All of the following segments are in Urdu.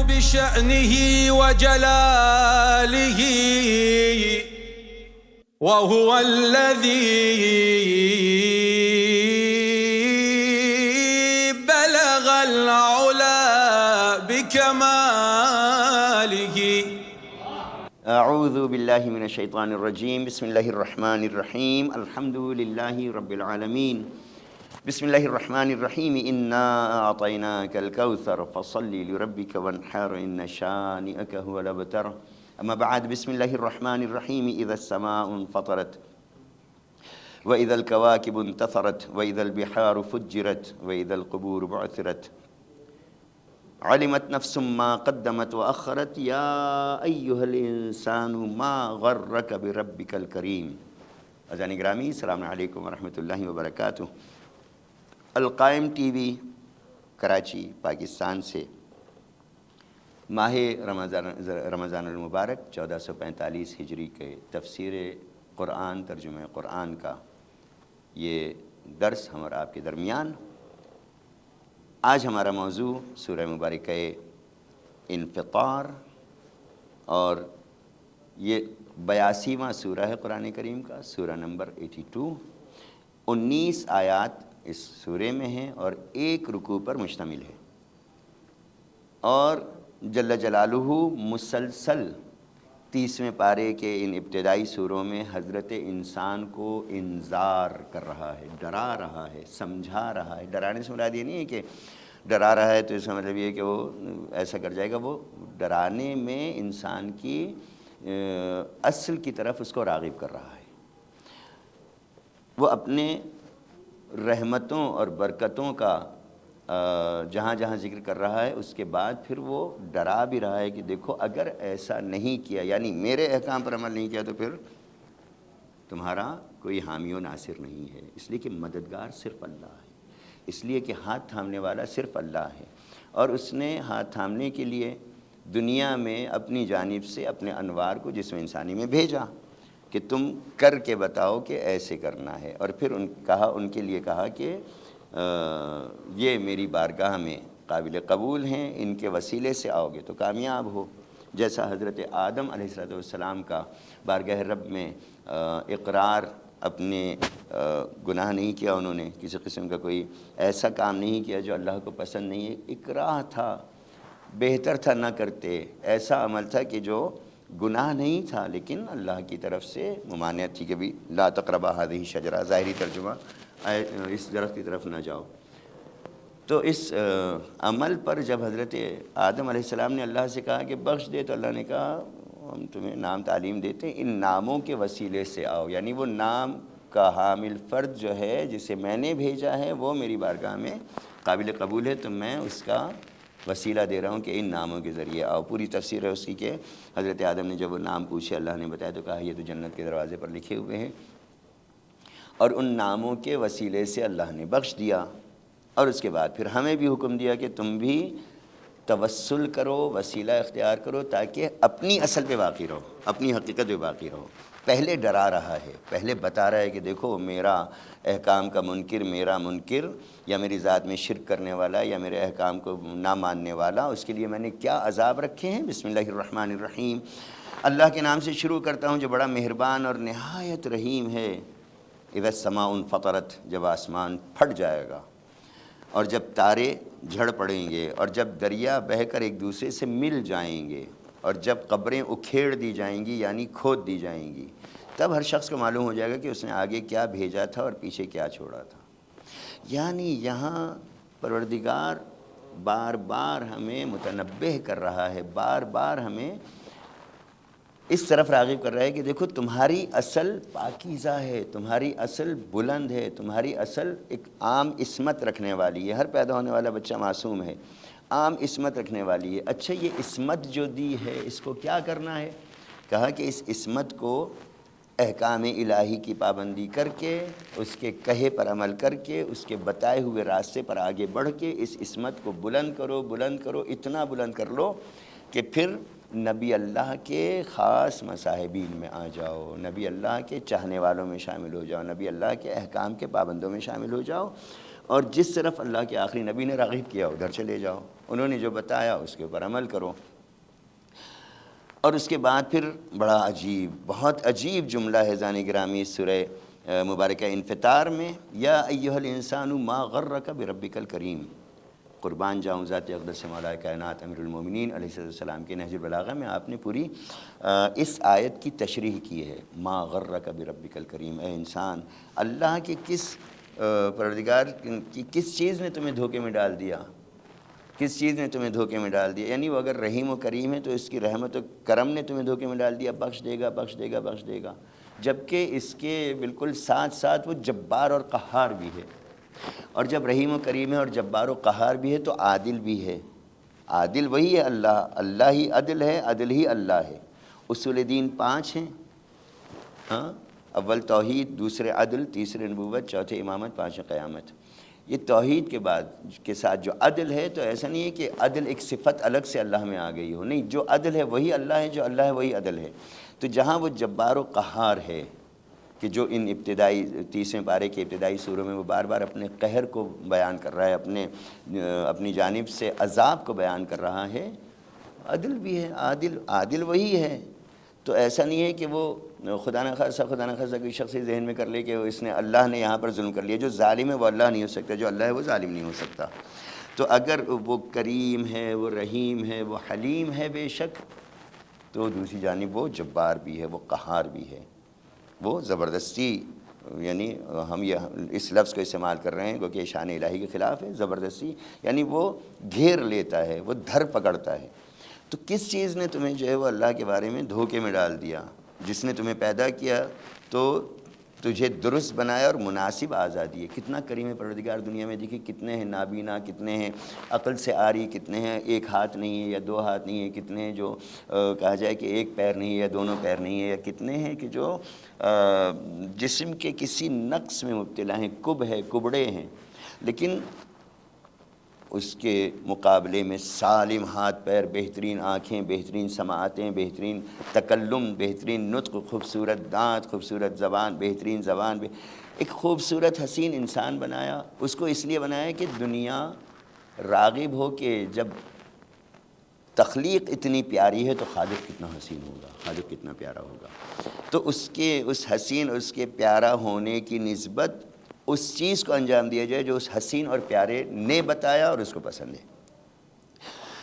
بشأنه وجلاله وهو الذي بلغ العلا بكماله. اعوذ باللہ من الشیطان الرجیم. بسم اللہ الرحمن الرحیم. الحمد للہ رب العالمین. بسم اللہ الرحمن الرحیم. انا اعطیناک الکوثر فصل لربک وانحر ان شانئک هو الابتر. اما بعد. بسم اللہ الرحمن الرحیم. اذا السماء انفطرت واذا الكواكب انتثرت واذا البحار فجرت واذا القبور بعثرت علمت نفس ما قدمت وأخرت یا ایہا الانسان ما غرک بربک الکریم. عزیزان گرامی، السلام علیکم ورحمۃ اللہ وبرکاتہ. القائم ٹی وی کراچی پاکستان سے ماہ رمضان المبارک 1445 ہجری کے تفسیر قرآن، ترجمہ قرآن کا یہ درس ہم اور آپ کے درمیان. آج ہمارا موضوع سورہ مبارکہ انفطار، اور یہ 82واں سورہ ہے قرآن کریم کا، سورہ نمبر 82. 19 آیات اس سورے میں ہیں اور ایک رکوع پر مشتمل ہے. اور جل جلالہ مسلسل 30ویں پارے کے ان ابتدائی سوروں میں حضرت انسان کو انذار کر رہا ہے، ڈرا رہا ہے، سمجھا رہا ہے. ڈرانے سے مراد یہ نہیں ہے کہ ڈرا رہا ہے تو اس کا مطلب یہ ہے کہ وہ ایسا کر جائے گا. وہ ڈرانے میں انسان کی اصل کی طرف اس کو راغب کر رہا ہے. وہ اپنے رحمتوں اور برکتوں کا جہاں جہاں ذکر کر رہا ہے، اس کے بعد پھر وہ ڈرا بھی رہا ہے کہ دیکھو اگر ایسا نہیں کیا، یعنی میرے احکام پر عمل نہیں کیا، تو پھر تمہارا کوئی حامی و ناصر نہیں ہے. اس لیے کہ مددگار صرف اللہ ہے، اس لیے کہ ہاتھ تھامنے والا صرف اللہ ہے. اور اس نے ہاتھ تھامنے کے لیے دنیا میں اپنی جانب سے اپنے انوار کو جسم انسانی میں بھیجا کہ تم کر کے بتاؤ کہ ایسے کرنا ہے. اور پھر ان کے لیے کہا کہ یہ میری بارگاہ میں قابل قبول ہیں، ان کے وسیلے سے آؤ گے تو کامیاب ہو. جیسا حضرت آدم علیہ السلام کا بارگاہ رب میں اقرار، اپنے گناہ نہیں کیا، انہوں نے کسی قسم کا کوئی ایسا کام نہیں کیا جو اللہ کو پسند نہیں ہے. اکراہ تھا، بہتر تھا نہ کرتے. ایسا عمل تھا کہ جو گناہ نہیں تھا لیکن اللہ کی طرف سے ممانعت تھی کہ بھی لا تقربا هذه الشجرہ، ظاہری ترجمہ اس درخت کی طرف نہ جاؤ. تو اس عمل پر جب حضرت آدم علیہ السلام نے اللہ سے کہا کہ بخش دے، تو اللہ نے کہا ہم تمہیں نام تعلیم دیتے ہیں، ان ناموں کے وسیلے سے آؤ. یعنی وہ نام کا حامل فرد جو ہے جسے میں نے بھیجا ہے وہ میری بارگاہ میں قابل قبول ہے، تو میں اس کا وسیلہ دے رہا ہوں کہ ان ناموں کے ذریعے آؤ. پوری تفسیر ہے اس کی کہ حضرت آدم نے جب وہ نام پوچھے، اللہ نے بتایا تو کہا یہ تو جنت کے دروازے پر لکھے ہوئے ہیں. اور ان ناموں کے وسیلے سے اللہ نے بخش دیا. اور اس کے بعد پھر ہمیں بھی حکم دیا کہ تم بھی توسل کرو، وسیلہ اختیار کرو، تاکہ اپنی اصل پہ باقی رہو، اپنی حقیقت پہ باقی رہو. پہلے ڈرا رہا ہے، پہلے بتا رہا ہے کہ دیکھو میرا احکام کا منکر، میرا منکر یا میری ذات میں شرک کرنے والا یا میرے احکام کو نہ ماننے والا، اس کے لیے میں نے کیا عذاب رکھے ہیں. بسم اللہ الرحمن الرحیم. اللہ کے نام سے شروع کرتا ہوں جو بڑا مہربان اور نہایت رحیم ہے. اذا السماء انفطرت، جب آسمان پھٹ جائے گا، اور جب تارے جھڑ پڑیں گے، اور جب دریا بہہ کر ایک دوسرے سے مل جائیں گے، اور جب قبریں اکھیڑ دی جائیں گی یعنی کھود دی جائیں گی، تب ہر شخص کو معلوم ہو جائے گا کہ اس نے آگے کیا بھیجا تھا اور پیچھے کیا چھوڑا تھا. یعنی یہاں پروردگار بار بار ہمیں متنبہ کر رہا ہے، بار بار ہمیں اس طرف راغب کر رہا ہے کہ دیکھو تمہاری اصل پاکیزہ ہے، تمہاری اصل بلند ہے، تمہاری اصل ایک عام عصمت رکھنے والی ہے. ہر پیدا ہونے والا بچہ معصوم ہے، عام عصمت رکھنے والی ہے. اچھا، یہ عصمت جو دی ہے اس کو کیا کرنا ہے؟ کہا کہ اس عصمت کو احکام الہی کی پابندی کر کے، اس کے کہے پر عمل کر کے، اس کے بتائے ہوئے راستے پر آگے بڑھ کے اس عصمت کو بلند کرو، بلند کرو، اتنا بلند کر لو کہ پھر نبی اللہ کے خاص مصاحبین میں آ جاؤ، نبی اللہ کے چاہنے والوں میں شامل ہو جاؤ، نبی اللہ کے احکام کے پابندوں میں شامل ہو جاؤ. اور جس طرف اللہ کے آخری نبی نے راغب کیا ادھر چلے جاؤ، انہوں نے جو بتایا اس کے اوپر عمل کرو۔ اور اس کے بعد پھر بڑا عجیب، بہت عجیب جملہ ہے ذان گرامی سورہ مبارکہ انفطار میں، یا ایھا الانسان ما غرک بربک الکریم۔ قربان جاؤں ذات اقدس مولا کائنات امیر المومنین علیہ السلام کے نہج البلاغہ میں آپ نے پوری اس آیت کی تشریح کی ہے، ما غرک بربک الکریم، اے انسان اللہ کے کس پروردگار کی کس چیز نے تمہیں دھوکے میں ڈال دیا، کس چیز نے تمہیں دھوکے میں ڈال دیا؟ یعنی وہ اگر رحیم و کریم ہے تو اس کی رحمت و کرم نے تمہیں دھوکے میں ڈال دیا، بخش دے گا بخش دے گا بخش دے گا، جبکہ اس کے بالکل ساتھ ساتھ وہ جبار اور قہار بھی ہے۔ اور جب رحیم و کریم ہے اور جبار و قہار بھی ہے تو عادل بھی ہے۔ عادل وہی ہے اللہ، اللہ ہی عدل ہے، عدل ہی اللہ ہے۔ اصول دین 5 ہیں، ہاں، اول توحید، دوسرے عدل، تیسرے نبوت، چوتھے امامت، پانچویں قیامت۔ یہ توحید کے بعد کے ساتھ جو عدل ہے، تو ایسا نہیں ہے کہ عدل ایک صفت الگ سے اللہ میں آ گئی ہو، نہیں، جو عدل ہے وہی اللہ ہے، جو اللہ ہے وہی عدل ہے۔ تو جہاں وہ جبار و قہار ہے کہ جو ان ابتدائی 30ویں پارے کے ابتدائی سوروں میں وہ بار بار اپنے قہر کو بیان کر رہا ہے، اپنی جانب سے عذاب کو بیان کر رہا ہے، عدل بھی ہے، عادل وہی ہے۔ تو ایسا نہیں ہے کہ وہ خدا نخواستہ کوئی شخص ذہن میں کر لے کہ اس نے اللہ نے یہاں پر ظلم کر لیا، جو ظالم ہے وہ اللہ نہیں ہو سکتا، جو اللہ ہے وہ ظالم نہیں ہو سکتا۔ تو اگر وہ کریم ہے، وہ رحیم ہے، وہ حلیم ہے بے شک، تو دوسری جانب وہ جبار بھی ہے، وہ قہار بھی ہے، وہ زبردستی، یعنی ہم اس لفظ کو استعمال کر رہے ہیں کیونکہ شان الہی کے خلاف ہے، زبردستی یعنی وہ گھیر لیتا ہے، وہ دھر پکڑتا ہے۔ تو کس چیز نے تمہیں جو ہے وہ اللہ کے بارے میں دھوکے میں ڈال دیا؟ جس نے تمہیں پیدا کیا تو تجھے درست بنایا اور مناسب آزادی ہے۔ کتنا کریم ہے پروردگار دنیا میں، دیکھیں کتنے ہیں نابینا، کتنے ہیں عقل سے عاری، کتنے ہیں ایک ہاتھ نہیں ہے یا دو ہاتھ نہیں ہے، کتنے ہیں جو کہا جائے کہ ایک پیر نہیں ہے یا دونوں پیر نہیں ہے، یا کتنے ہیں کہ جو جسم کے کسی نقص میں مبتلا ہیں، کبڑے ہیں، لیکن اس کے مقابلے میں سالم ہاتھ پیر، بہترین آنکھیں، بہترین سماعتیں، بہترین تکلم، بہترین نطق، خوبصورت دانت، خوبصورت زبان، بہترین زبان، ایک خوبصورت حسین انسان بنایا۔ اس کو اس لیے بنایا کہ دنیا راغب ہو کہ جب تخلیق اتنی پیاری ہے تو خالق کتنا حسین ہوگا، خالق کتنا پیارا ہوگا۔ تو اس حسین، اس کے پیارا ہونے کی نسبت اس چیز کو انجام دیا جائے جو اس حسین اور پیارے نے بتایا اور اس کو پسند ہے۔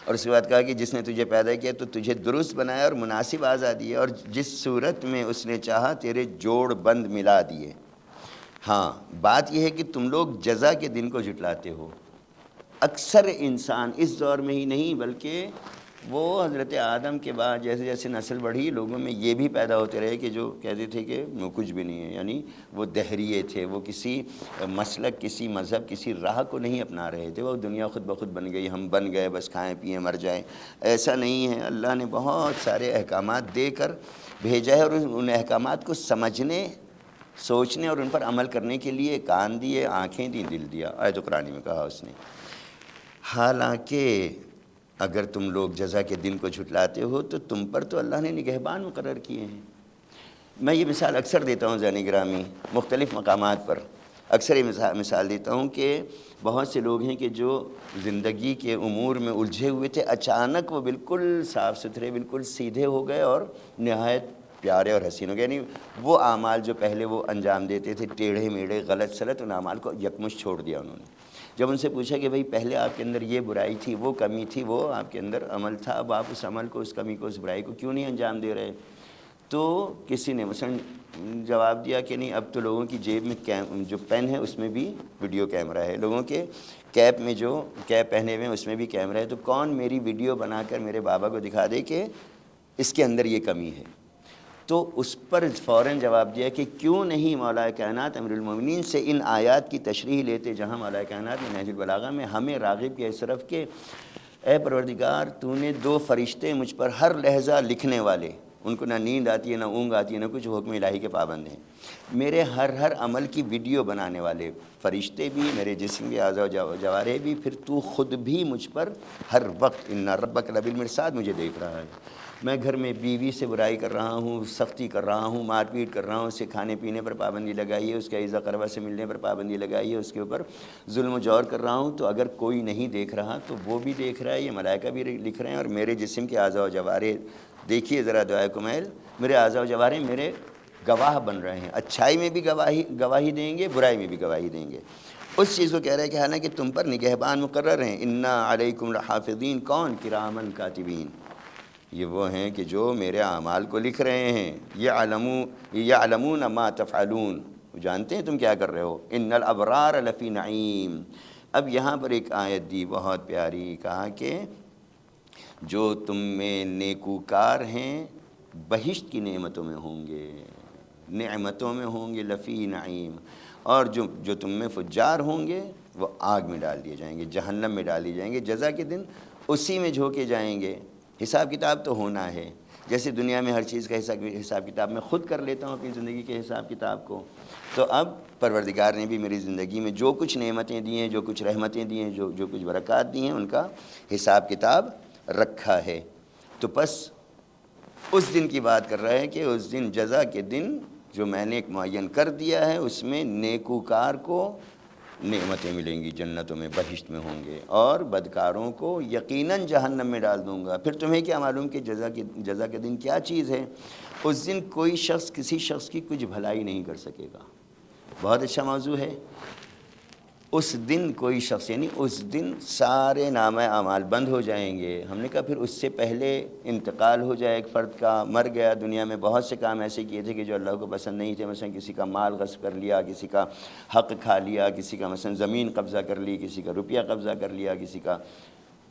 اور اس کے بعد کہا کہ جس نے تجھے پیدا کیا تو تجھے درست بنایا اور مناسب آزادی ہے، اور جس صورت میں اس نے چاہا تیرے جوڑ بند ملا دیے۔ ہاں، بات یہ ہے کہ تم لوگ جزا کے دن کو جھٹلاتے ہو۔ اکثر انسان اس دور میں ہی نہیں بلکہ وہ حضرت آدم کے بعد جیسے جیسے نسل بڑھی، لوگوں میں یہ بھی پیدا ہوتے رہے کہ جو کہتے تھے کہ کچھ بھی نہیں ہے، یعنی وہ دہریے تھے، وہ کسی مسلک، کسی مذہب، کسی راہ کو نہیں اپنا رہے تھے، وہ دنیا خود بخود بن گئی، ہم بن گئے، بس کھائیں پئیں مر جائیں۔ ایسا نہیں ہے، اللہ نے بہت سارے احکامات دے کر بھیجا ہے، اور ان احکامات کو سمجھنے، سوچنے اور ان پر عمل کرنے کے لیے کان دیے، آنکھیں دیں، دل دیا۔ آیت قرآن میں کہا اس نے۔ حالانکہ اگر تم لوگ جزا کے دن کو جھٹلاتے ہو تو تم پر تو اللہ نے نگہبان مقرر کیے ہیں۔ میں یہ مثال اکثر دیتا ہوں ذہن گرامی، مختلف مقامات پر اکثر یہ مثال دیتا ہوں کہ بہت سے لوگ ہیں کہ جو زندگی کے امور میں الجھے ہوئے تھے، اچانک وہ بالکل صاف ستھرے، بالکل سیدھے ہو گئے اور نہایت پیارے اور حسین ہو گئے، یعنی وہ اعمال جو پہلے وہ انجام دیتے تھے، ٹیڑھے میڑھے، غلط سلط، ان اعمال کو یکمشت چھوڑ دیا انہوں نے۔ جب ان سے پوچھا کہ بھئی پہلے آپ کے اندر یہ برائی تھی، وہ کمی تھی، وہ آپ کے اندر عمل تھا، اب آپ اس عمل کو، اس کمی کو، اس برائی کو کیوں نہیں انجام دے رہے؟ تو کسی نے مثلا جواب دیا کہ نہیں، اب تو لوگوں کی جیب میں جو پین ہے اس میں بھی ویڈیو کیمرہ ہے، لوگوں کے کیپ میں جو کیپ پہنے ہوئے ہیں اس میں بھی کیمرہ ہے، تو کون میری ویڈیو بنا کر میرے بابا کو دکھا دے کہ اس کے اندر یہ کمی ہے؟ تو اس پر فوراً جواب دیا کہ کیوں نہیں مولا کائنات امیر المومنین سے ان آیات کی تشریح لیتے، جہاں مولا کائنات نے نہج البلاغہ میں ہمیں راغب کیا اس طرف کہ اے پروردگار، تو نے 2 فرشتے مجھ پر ہر لحظہ لکھنے والے، ان کو نہ نیند آتی ہے، نہ اونگ آتی ہے، نہ کچھ، حکم الہی کے پابند ہیں۔ میرے ہر عمل کی ویڈیو بنانے والے فرشتے بھی، میرے جسم کے اعضاء و جوارح بھی، پھر تو خود بھی مجھ پر ہر وقت ان ربک لبالمرصاد مجھے دیکھ رہا ہے۔ میں گھر میں بیوی سے برائی کر رہا ہوں، سختی کر رہا ہوں، مار پیٹ کر رہا ہوں، اسے کھانے پینے پر پابندی لگائی ہے، اس کے عزا قربہ سے ملنے پر پابندی لگائی ہے، اس کے اوپر ظلم و جور کر رہا ہوں، تو اگر کوئی نہیں دیکھ رہا تو وہ بھی دیکھ رہا ہے، یہ ملائکہ بھی لکھ رہے ہیں، اور میرے جسم کے اعضاء و جوارح دیکھیے ذرا دعائے کمیل، میرے اعضاء و جوارح میرے گواہ بن رہے ہیں، اچھائی میں بھی گواہی دیں گے، برائی میں بھی گواہی دیں گے۔ اس چیز کو کہہ رہا ہے کہ حالانکہ تم پر نگہبان مقرر ہیں، انا علیکم لحافظین، کون؟ کرامن کاتبین، یہ وہ ہیں کہ جو میرے اعمال کو لکھ رہے ہیں، یعلمون ما تفعلون، وہ جانتے ہیں تم کیا کر رہے ہو، ان الابرار لفی نعیم۔ اب یہاں پر ایک آیت دی بہت پیاری، کہا کہ جو تم میں نیکوکار ہیں بہشت کی نعمتوں میں ہوں گے، نعمتوں میں ہوں گے، لفی نعیم، اور جو تم میں فجار ہوں گے وہ آگ میں ڈال دیے جائیں گے، جہنم میں ڈال دیے جائیں گے، جزا کے دن اسی میں جھونکے جائیں گے۔ حساب کتاب تو ہونا ہے، جیسے دنیا میں ہر چیز کا حساب کتاب میں خود کر لیتا ہوں اپنی زندگی کے حساب کتاب کو، تو اب پروردگار نے بھی میری زندگی میں جو کچھ نعمتیں دی ہیں، جو کچھ رحمتیں دی ہیں، جو کچھ برکات دی ہیں، ان کا حساب کتاب رکھا ہے۔ تو بس اس دن کی بات کر رہا ہے کہ اس دن، جزا کے دن جو میں نے ایک معین کر دیا ہے، اس میں نیکوکار کو نعمتیں ملیں گی، جنتوں میں، بہشت میں ہوں گے، اور بدکاروں کو یقیناً جہنم میں ڈال دوں گا۔ پھر تمہیں کیا معلوم کہ جزا کے دن کیا چیز ہے؟ اس دن کوئی شخص کسی شخص کی کچھ بھلائی نہیں کر سکے گا۔ بہت اچھا موضوع ہے۔ اس دن کوئی شخص، یعنی اس دن سارے نامہ اعمال بند ہو جائیں گے۔ ہم نے کہا پھر اس سے پہلے انتقال ہو جائے ایک فرد کا، مر گیا، دنیا میں بہت سے کام ایسے کیے تھے کہ جو اللہ کو پسند نہیں تھے، مثلا کسی کا مال غصب کر لیا، کسی کا حق کھا لیا، کسی کا مثلا زمین قبضہ کر لی، کسی کا روپیہ قبضہ کر لیا، کسی کا،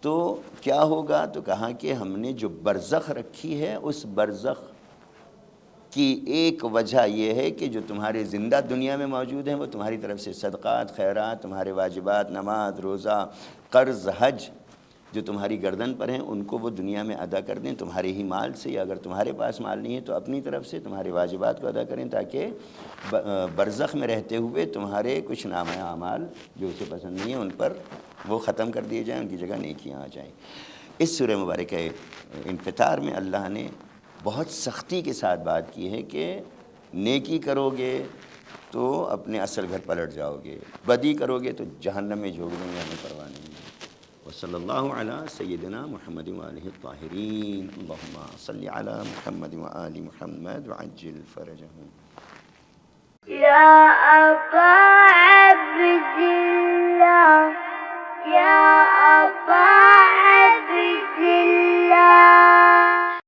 تو کیا ہوگا؟ تو کہا کہ ہم نے جو برزخ رکھی ہے، اس برزخ کی ایک وجہ یہ ہے کہ جو تمہارے زندہ دنیا میں موجود ہیں وہ تمہاری طرف سے صدقات، خیرات، تمہارے واجبات، نماز، روزہ، قرض، حج جو تمہاری گردن پر ہیں، ان کو وہ دنیا میں ادا کر دیں تمہارے ہی مال سے، یا اگر تمہارے پاس مال نہیں ہے تو اپنی طرف سے تمہارے واجبات کو ادا کریں، تاکہ برزخ میں رہتے ہوئے تمہارے کچھ نامہ اعمال جو اسے پسند نہیں ہیں ان پر وہ ختم کر دیے جائیں، ان کی جگہ نیکیاں آ جائیں۔ اس سورہ مبارکہ انفطار میں اللہ نے بہت سختی کے ساتھ بات کی ہے کہ نیکی کرو گے تو اپنے اصل گھر پلٹ جاؤ گے، بدی کرو گے تو جہنم میں جھونک دیں گے، ہمیں پرواہ نہیں ہے۔ وصلی اللہ علی سیدنا محمد وآلہ الطاہرین، اللہم صلی علی محمد وآل محمد وعجل فرجہم۔ یا ابا عبداللہ، یا ابا